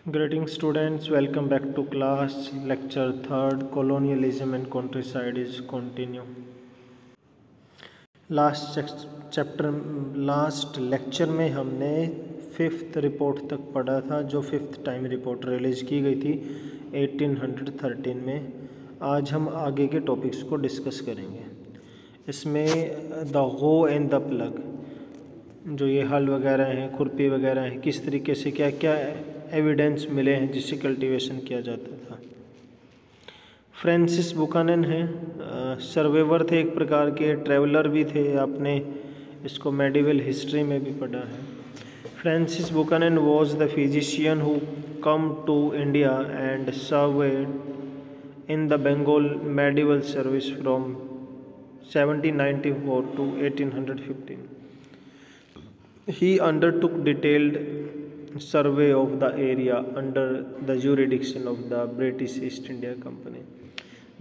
Greeting students, welcome back to class. Lecture 3rd, Colonialism and Countryside is continue. Last lecture में हमने 5th report तक पढ़ा था, जो 5th टाइम रिपोर्ट रिलीज की गई थी 1813 में। आज हम आगे के टॉपिक्स को डिस्कस करेंगे। इसमें the go and the plug, जो ये हल वगैरह हैं, खुरपी वगैरह हैं, किस तरीके से क्या क्या एविडेंस मिले हैं जिससे कल्टीवेशन किया जाता था। फ्रांसिस बुकानन हैं, सर्वेवर थे एक प्रकार के, ट्रैवलर भी थे। आपने इसको मेडिवल हिस्ट्री में भी पढ़ा है। Francis Buchanan was the physician who came to India and served in the Bengal medical service from 1794 to 1815. He undertook detailed survey of the area under the jurisdiction of the British East India Company.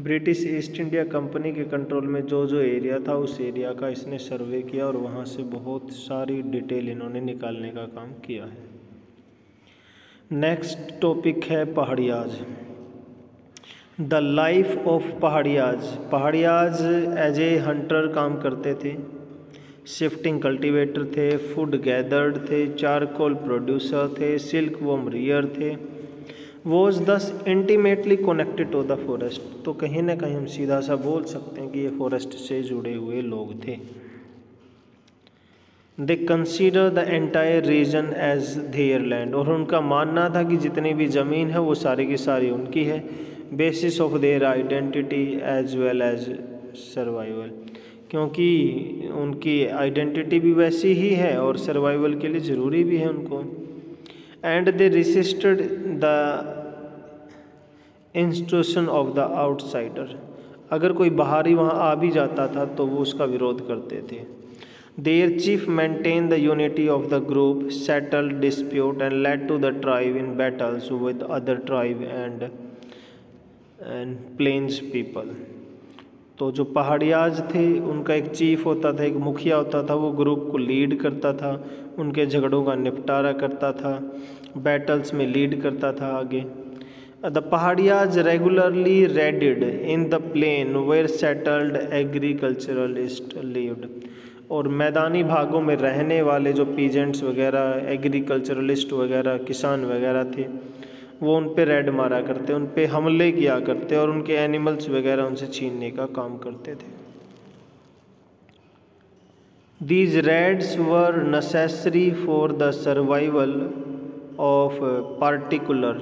British east India company के control में जो जो area था, उस area का इसने सर्वे किया और वहाँ से बहुत सारी डिटेल इन्होंने निकालने का काम किया है। नेक्स्ट टॉपिक है Paharias. The life of Paharias. Paharias as a hunter काम करते थे, शिफ्टिंग कल्टीवेटर थे, फूड गैदर्ड थे, चारकोल प्रोड्यूसर थे, सिल्क वॉर्म रियर थे। Was thus intimately connected to the forest. तो कहीं ना कहीं हम सीधा सा बोल सकते हैं कि ये फॉरेस्ट से जुड़े हुए लोग थे। They consider the entire region as their land. और उनका मानना था कि जितनी भी ज़मीन है वो सारी की सारी उनकी है। Basis of their identity as well as survival, क्योंकि उनकी आइडेंटिटी भी वैसी ही है और सर्वाइवल के लिए ज़रूरी भी है उनको। And they resisted the intrusion of the outsider. अगर कोई बाहरी वहाँ आ भी जाता था तो वो उसका विरोध करते थे। Their chief maintain the unity of the group, settled dispute and led to the tribe in battles with other tribe and plains people. तो जो पहाड़ियाज थे उनका एक चीफ होता था, एक मुखिया होता था, वो ग्रुप को लीड करता था, उनके झगड़ों का निपटारा करता था, बैटल्स में लीड करता था आगे। The Paharias regularly raided in the plain where settled agriculturalist lived. और मैदानी भागों में रहने वाले जो पीजेंट्स वगैरह, एग्रीकल्चरलिस्ट वगैरह, किसान वगैरह थे, वो उन पे रेड मारा करते, उन पे हमले किया करते और उनके एनिमल्स वगैरह उनसे छीनने का काम करते थे। These raids were necessary for the survival of particular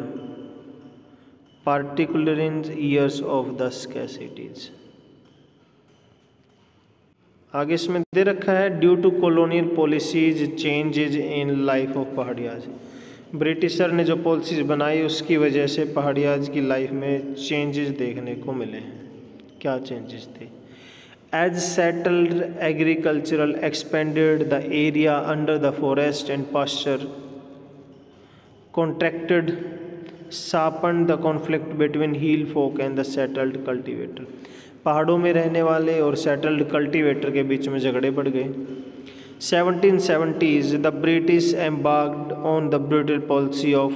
in years of the scarcities. आगे इसमें दे रखा है due to colonial policies changes in life of Paharias. Britisher ने जो पॉलिसीज बनाई उसकी वजह से पहाड़ियाज की लाइफ में चेंजेस देखने को मिले हैं। क्या चेंजेस थे? As settled agricultural expanded the area under the forest and pasture contracted sharpen the conflict between hill folk and the settled cultivator. पहाड़ों में रहने वाले और सेटल्ड कल्टीवेटर के बीच में झगड़े बढ़ गए। 1770s the British embarked on the brutal policy of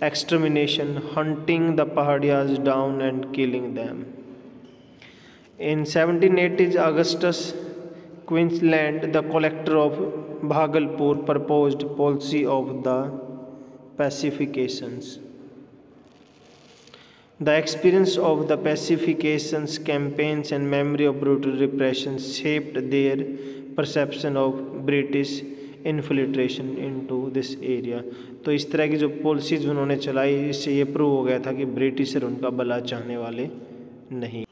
extermination, hunting the Pahadiyas down and killing them. In 1780s, Augustus Queensland, the collector of Bhagalpur, proposed policy of the pacifications. The experience of the pacifications campaigns and memory of brutal repression shaped their perception of British infiltration into this area. तो इस तरह की जो policies उन्होंने चलाई, इससे ये prove हो गया था कि ब्रिटिशर उनका भला चाहने वाले नहीं।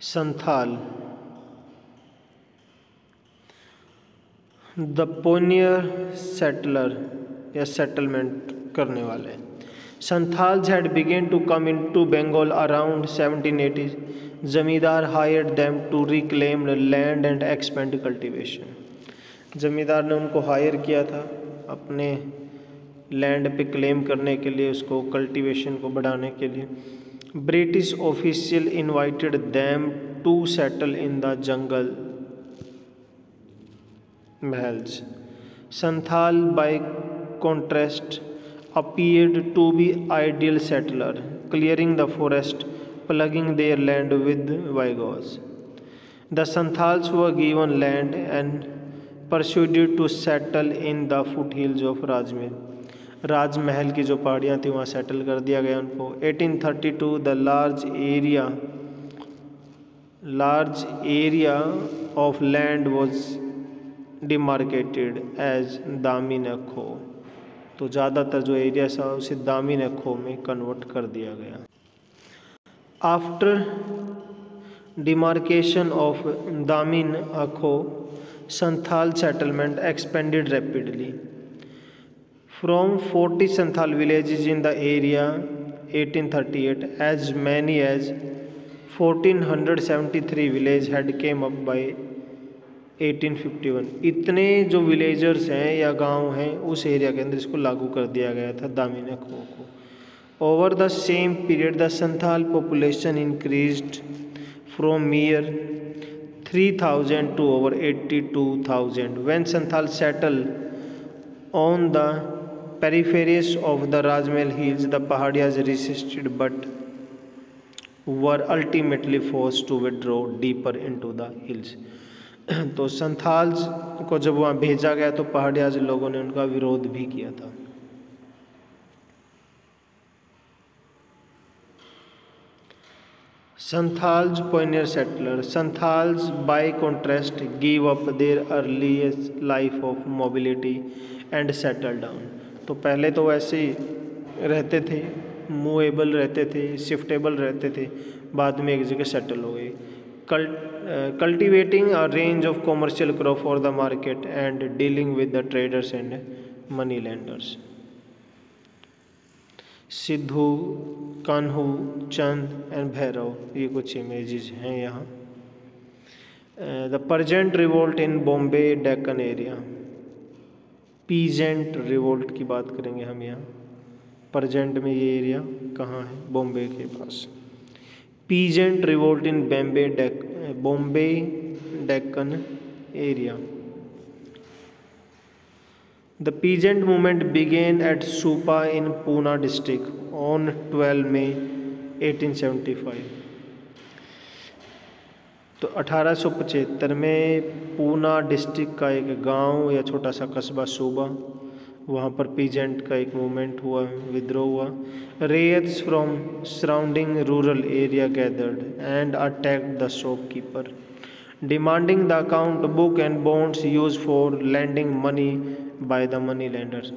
संथाल, द पोनियर सेटलर या सेटलमेंट करने वाले। Santhals had begun to come into Bengal around 1780s. जमींदार hired them to reclaim the land and expand cultivation. जमींदार ने उनको हायर किया था अपने लैंड पे क्लेम करने के लिए, उसको कल्टीवेशन को बढ़ाने के लिए। British official invited them to settle in the Jungle Mahals. Santhal by contrast appeared to be ideal settler, clearing the forest, plugging their land with waggons. The Santals were given land and proceeded to settle in the foothills of Rajmahal. राजमहल की जो पहाड़ियाँ थी वहाँ settle कर दिया गया उनको। 1832 the large area of land was demarcated as दामिन खो। तो ज़्यादातर जो एरिया था उसे दामिन खो में कन्वर्ट कर दिया गया। After demarcation of Damin Akho, Santhal settlement expanded rapidly. From 40 Santhal villages in the area 1838, as many as 1473 villages had came up by 1851. इतने जो विलेजर्स हैं या गांव हैं उस एरिया के अंदर इसको लागू कर दिया गया था दामिन खो को। Over the same period, the Santhal population increased from mere 3,000 to over 82,000. When Santhal settled on the peripheries of the Rajmahal hills, the Pahadiyas resisted but were ultimately forced to withdraw deeper into the hills. तो Santhals को जब वहाँ भेजा गया तो पहाड़ियाज लोगों ने उनका विरोध भी किया था। Santhals pioneer settler. Santhals by contrast gave up their earliest life of mobility and settled down. तो पहले तो वैसे ही रहते थे, मूवेबल रहते थे, शिफ्टेबल रहते थे, बाद में एक जगह सेटल हो गए। Cultivating a range of commercial crop for the market and dealing with the traders and money lenders. Sidhu, Kanhu, Chand and Bhairav ये कुछ इमेजेस हैं यहाँ। The present revolt in Bombay Deccan area. Peasant revolt की बात करेंगे हम यहाँ। परजेंट में ये एरिया कहाँ है? बॉम्बे के पास। Peasant revolt in Bombay Deccan area. The peasant movement began at Supa in Pune district on 12 May 1875. तो 1875 में पूना डिस्ट्रिक्ट का एक गांव या छोटा सा कस्बा सूबा, वहाँ पर पीजेंट का एक मूवमेंट हुआ, विद्रोह हुआ। Riots from surrounding rural area gathered and attacked the shopkeeper, demanding the account book and bonds used for lending money by the money lenders.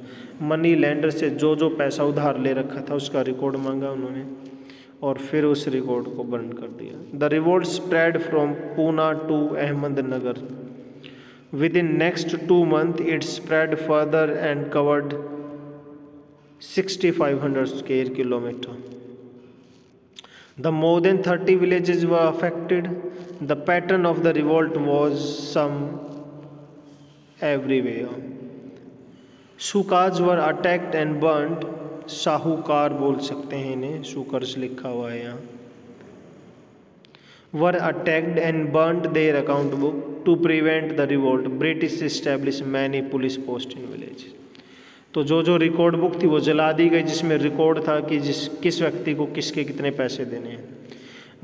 Money lender से जो जो पैसा उधार ले रखा था उसका रिकॉर्ड मांगा उन्होंने और फिर उस रिकॉर्ड को बर्न कर दिया। The revolt spread from Poona to Ahmednagar. Within next 2 months it spread further and covered 6,500 square kilometer. The more than 30 villages were affected. The pattern of the revolt was some everywhere. Sukas were attacked and burnt. साहूकार बोल सकते हैं इन्हें, सुकर्स लिखा हुआ है यहाँ। Were attacked and burnt their account book to prevent the revolt. British established many police posts in villages. तो जो जो रिकॉर्ड बुक थी वो जला दी गई, जिसमें रिकॉर्ड था कि किस व्यक्ति को किसके कितने पैसे देने हैं।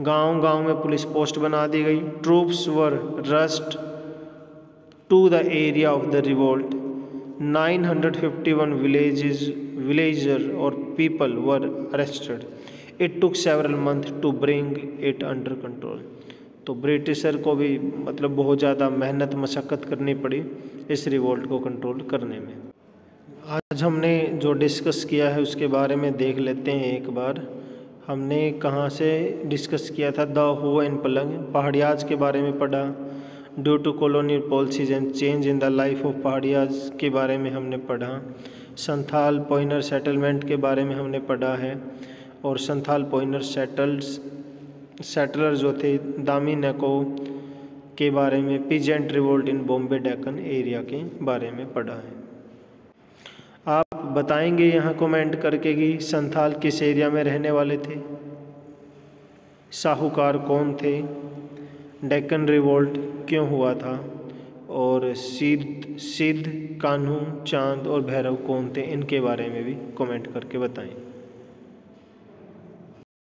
गांव गांव में पुलिस पोस्ट बना दी गई। Troops were rushed to the area of the revolt. 951 villager or people were arrested. It took several months to bring it under control. तो ब्रिटिशर को भी मतलब बहुत ज़्यादा मेहनत मशक्क़त करनी पड़ी इस रिवोल्ट को कंट्रोल करने में। आज हमने जो डिस्कस किया है उसके बारे में देख लेते हैं एक बार। हमने कहाँ से डिस्कस किया था? द हो एंड पलंग, पहाड़ियाज के बारे में पढ़ा। Due to colonial policies and change in the life of Paharias के बारे में हमने पढ़ा। संथाल पॉइनर सेटलमेंट के बारे में हमने पढ़ा है और संथाल पॉइनर सेटलर जो थे दामिनको के बारे में, peasant revolt in Bombay Deccan area के बारे में पढ़ा है। आप बताएंगे यहाँ कमेंट करके कि संथाल किस एरिया में रहने वाले थे, साहूकार कौन थे, डेक्कन रिवोल्ट क्यों हुआ था, और सिद्ध, कान्हू, चांद और भैरव कौन थे, इनके बारे में भी कमेंट करके बताएं।